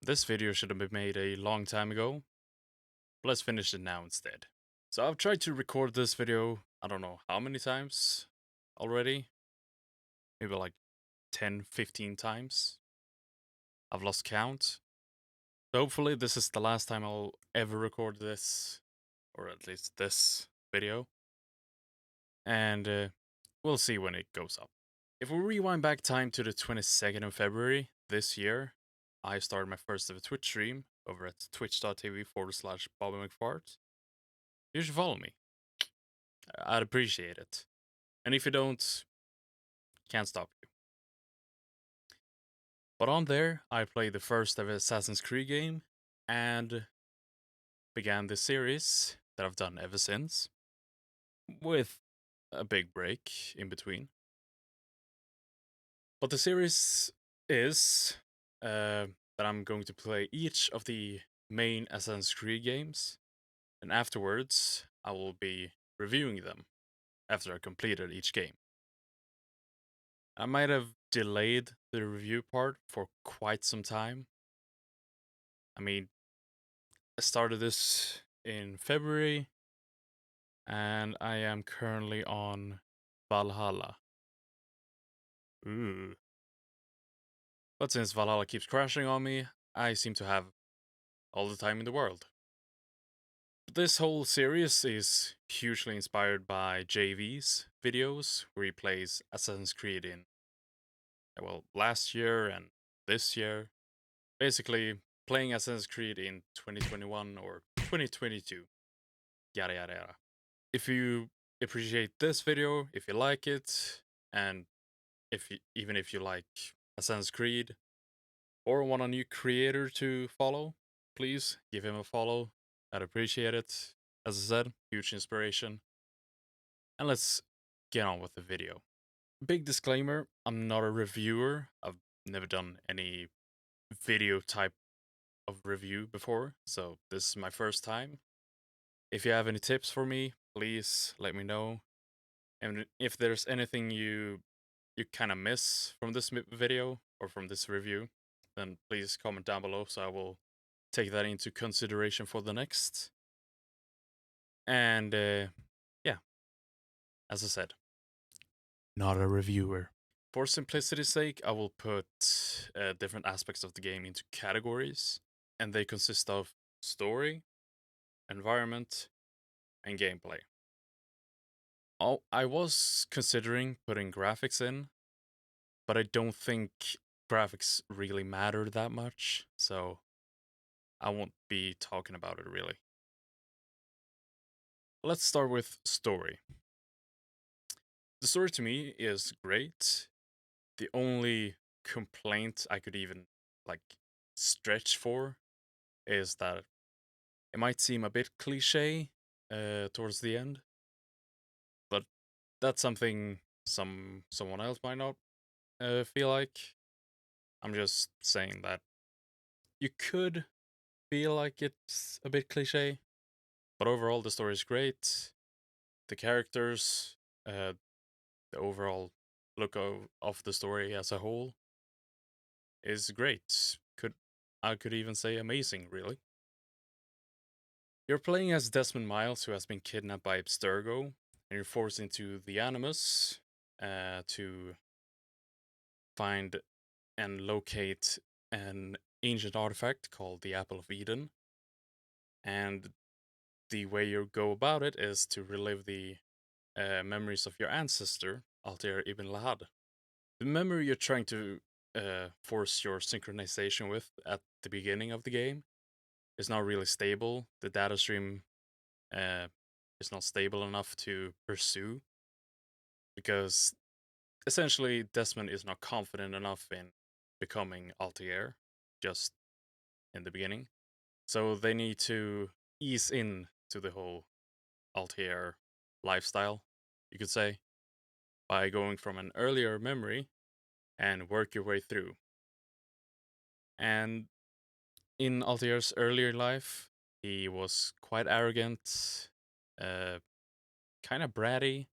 This video should have been made a long time ago, but let's finish it now instead. So I've tried to record this video, I don't know how many times already. Maybe like 10, 15 times. I've lost count. So hopefully this is the last time I'll ever record this, or at least this video. And we'll see when it goes up. If we rewind back time to the 22nd of February this year, I started my first ever Twitch stream over at twitch.tv/BobbyMcFart. You should follow me. I'd appreciate it. And if you don't, can't stop you. But on there, I played the first ever Assassin's Creed game and began this series that I've done ever since, with a big break in between. But the series is that I'm going to play each of the main Assassin's Creed games, and afterwards, I will be reviewing them after I completed each game. I might have delayed the review part for quite some time. I mean, I started this in February, and I am currently on Valhalla. Ooh. But since Valhalla keeps crashing on me, I seem to have all the time in the world. This whole series is hugely inspired by Jayvee's videos, where he plays Assassin's Creed in, well, last year and this year. Basically, playing Assassin's Creed in 2021 or 2022. Yada yada yada. If you appreciate this video, if you like it, and even if you like Assassin's Creed, or want a new creator to follow, please give him a follow. I'd appreciate it. As I said, huge inspiration. And let's get on with the video. Big disclaimer, I'm not a reviewer. I've never done any video type of review before, so this is my first time. If you have any tips for me, please let me know. And if there's anything you kind of miss from this video or from this review, then please comment down below so I will take that into consideration for the next. And yeah, as I said, not a reviewer. For simplicity's sake, I will put different aspects of the game into categories, and they consist of story, environment, and gameplay. I was considering putting graphics in, but I don't think graphics really matter that much, so I won't be talking about it really. Let's start with story. The story to me is great. The only complaint I could even like stretch for is that it might seem a bit cliche towards the end, but that's something someone else might not feel like. I'm just saying that you could feel like it's a bit cliche, but overall the story is great. The characters, the overall look of the story as a whole is great. I could even say amazing, really. You're playing as Desmond Miles, who has been kidnapped by Abstergo, and you're forced into the Animus to find and locate an ancient artifact called the Apple of Eden. And the way you go about it is to relive the memories of your ancestor, Altair ibn Lahad. The memory you're trying to force your synchronization with at the beginning of the game is not really stable. The data stream is not stable enough to pursue because essentially Desmond is not confident enough in becoming Altair just in the beginning. So they need to ease in to the whole Altair lifestyle, you could say, by going from an earlier memory and work your way through. And in Altair's earlier life, he was quite arrogant, kind of bratty,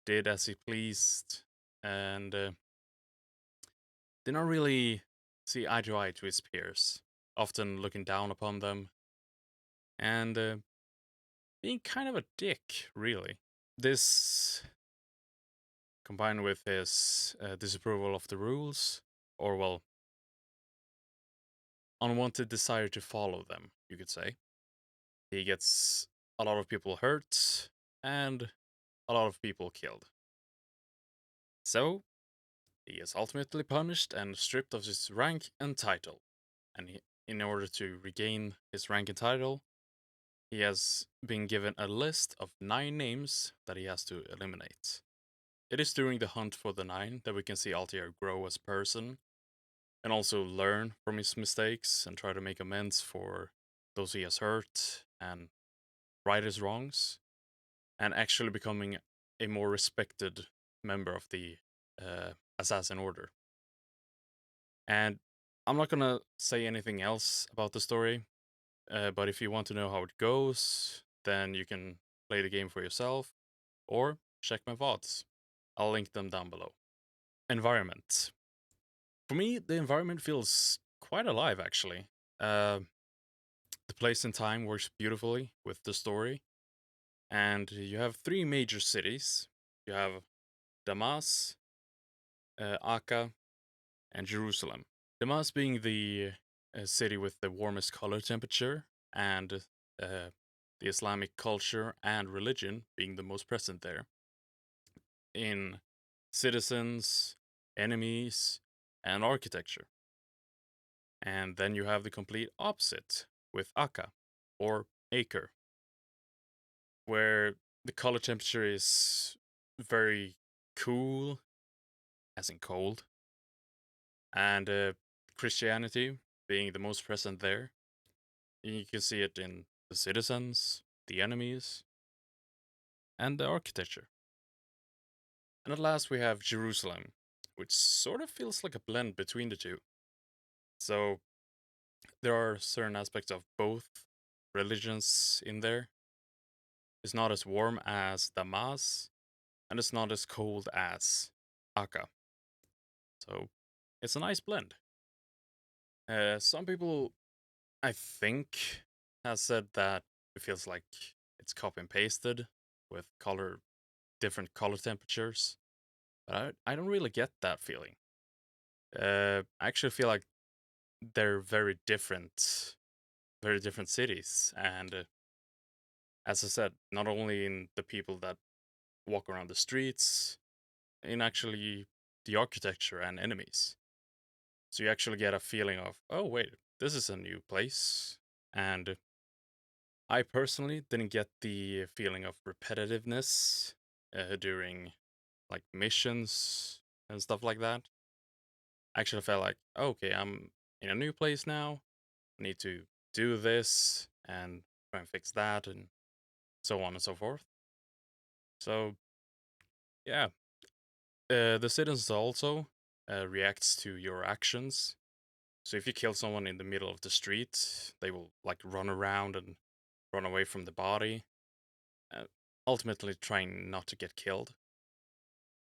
did as he pleased, and did not really see eye to eye to his peers, often looking down upon them and being kind of a dick, really. This, combined with his disapproval of the rules, or well, unwanted desire to follow them, you could say. He gets a lot of people hurt and a lot of people killed. So, he is ultimately punished and stripped of his rank and title. And in order to regain his rank and title, he has been given a list of 9 names that he has to eliminate. It is during the hunt for the 9 that we can see Altair grow as a person and also learn from his mistakes and try to make amends for those he has hurt and right his wrongs, and actually becoming a more respected member of the Assassin Order. And I'm not gonna say anything else about the story, but if you want to know how it goes, then you can play the game for yourself or check my VODs. I'll link them down below. Environment. For me, the environment feels quite alive, actually. Uh, the place and time works beautifully with the story. And you have 3 major cities. You have Damas, Akka, and Jerusalem. Damas being the city with the warmest color temperature, and the Islamic culture and religion being the most present there. In citizens, enemies, and architecture. And then you have the complete opposite with Akka, or Acre, where the color temperature is very cool, as in cold, and Christianity being the most present there. You can see it in the citizens, the enemies, and the architecture. And at last we have Jerusalem, which sort of feels like a blend between the two. So there are certain aspects of both religions in there. It's not as warm as Damas, and it's not as cold as Akka. So it's a nice blend. Some people, I think, has said that it feels like it's copy and pasted with different color temperatures, but I don't really get that feeling. I actually feel like they're very different cities, and as I said, not only in the people that walk around the streets, in actually the architecture and enemies. So you actually get a feeling of, oh wait, this is a new place, and I personally didn't get the feeling of repetitiveness during like missions and stuff like that. I actually felt like, okay, I'm in a new place now. I need to do this and try and fix that, and so on and so forth. So yeah, the citizens also reacts to your actions. So if you kill someone in the middle of the street, they will like run around and run away from the body, uh, ultimately trying not to get killed.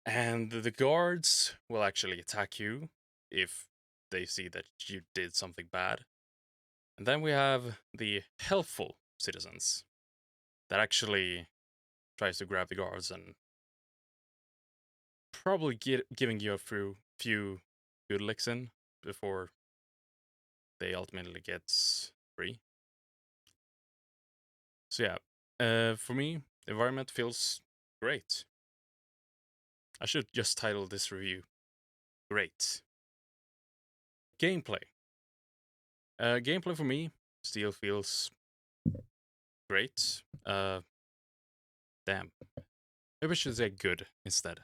And the guards will actually attack you if they see that you did something bad. And then we have the helpful citizens that actually tries to grab the guards and probably giving you a few good licks in before they ultimately gets free. So yeah, for me, the environment feels great. I should just title this review "Great." Gameplay. Gameplay for me still feels great. Damn. Maybe I should say good instead.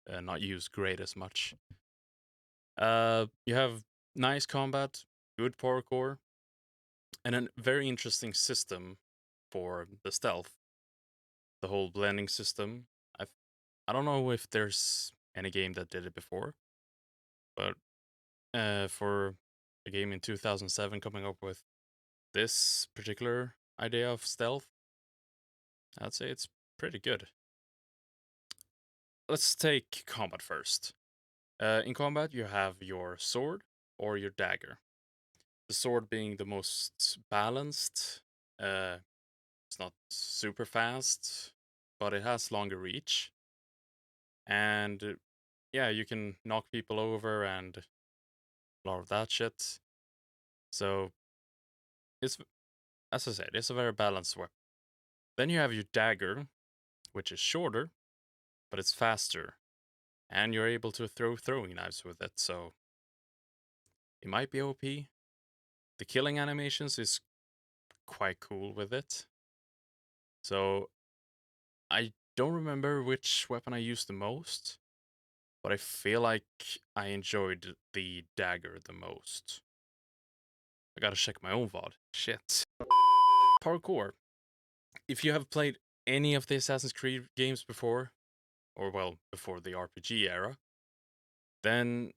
Not use great as much. You have nice combat, good parkour, and a very interesting system for the stealth. The whole blending system. I I don't know if there's any game that did it before, but for a game in 2007 coming up with this particular idea of stealth, I'd say it's pretty good. Let's take combat first. In combat, you have your sword, or your dagger. The sword being the most balanced. It's not super fast, but it has longer reach. And yeah, you can knock people over and a lot of that shit. So it's, as I said, it's a very balanced weapon. Then you have your dagger, which is shorter, but it's faster. And you're able to throw throwing knives with it, so it might be OP. The killing animations is quite cool with it. So I don't remember which weapon I used the most, but I feel like I enjoyed the dagger the most. I gotta check my own VOD. Shit. Parkour. If you have played any of the Assassin's Creed games before, or well, before the RPG era, then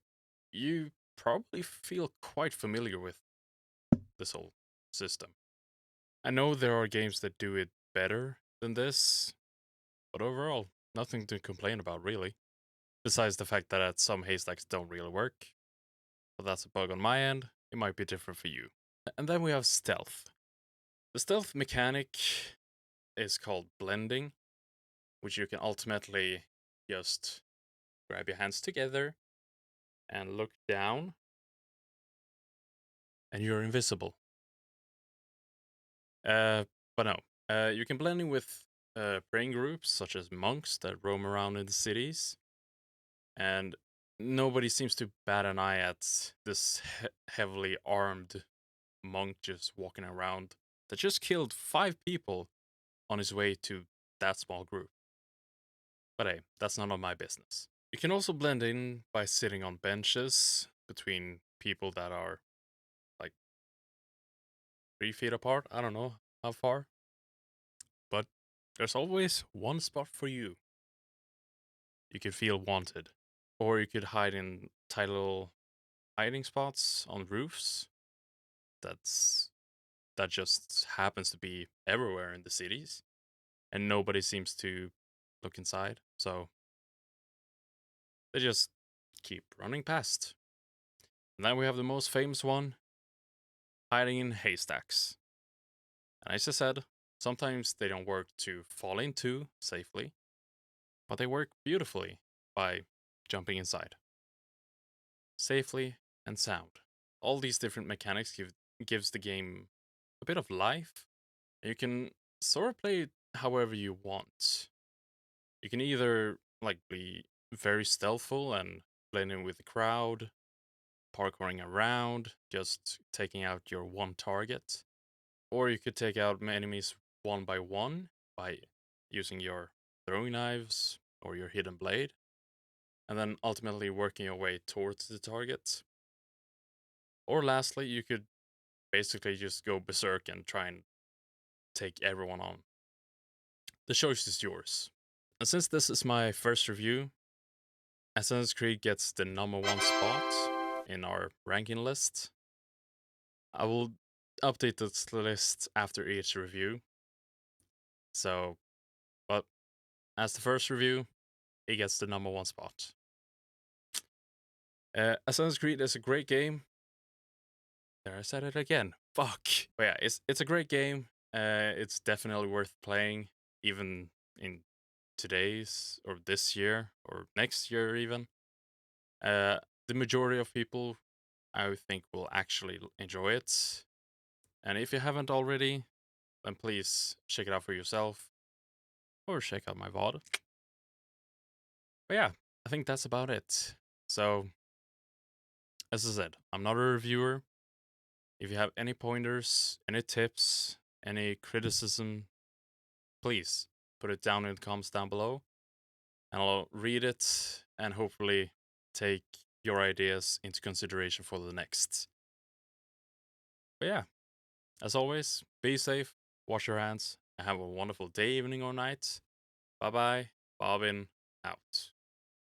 you probably feel quite familiar with this whole system. I know there are games that do it better than this, but overall, nothing to complain about really. Besides the fact that some haystacks don't really work, but that's a bug on my end. It might be different for you. And then we have stealth. The stealth mechanic is called blending, which you can ultimately just grab your hands together and look down, and you're invisible. But no, you can blend in with praying groups such as monks that roam around in the cities, and nobody seems to bat an eye at this heavily armed monk just walking around that just killed 5 people on his way to that small group. But hey, that's none of my business. You can also blend in by sitting on benches between people that are like 3 feet apart. I don't know how far. But there's always one spot for you. You can feel wanted. Or you could hide in tight little hiding spots on roofs. That just happens to be everywhere in the cities. And nobody seems to look inside. So they just keep running past. And then we have the most famous one, hiding in haystacks. And as I said, sometimes they don't work to fall into safely, but they work beautifully by jumping inside. Safely and sound. All these different mechanics gives the game a bit of life. You can sort of play it however you want. You can either like be very stealthful and blend in with the crowd, parkouring around, just taking out your one target. Or you could take out enemies one by one by using your throwing knives or your hidden blade, and then ultimately working your way towards the target. Or lastly, you could basically just go berserk and try and take everyone on. The choice is yours. And since this is my first review, Assassin's Creed gets the #1 spot in our ranking list. I will update this list after each review. So, but as the first review, it gets the #1 spot. Assassin's Creed is a great game. There, I said it again. Fuck. But yeah, it's a great game. It's definitely worth playing, even in today's or this year or next year even. The majority of people, I think, will actually enjoy it. And if you haven't already, then please check it out for yourself or check out my VOD. But yeah, I think that's about it. So, as I said, I'm not a reviewer. If you have any pointers, any tips, any criticism, please put it down in the comments down below. And I'll read it and hopefully take your ideas into consideration for the next. But yeah, as always, be safe, wash your hands, and have a wonderful day, evening, or night. Bye bye, Bobbin out.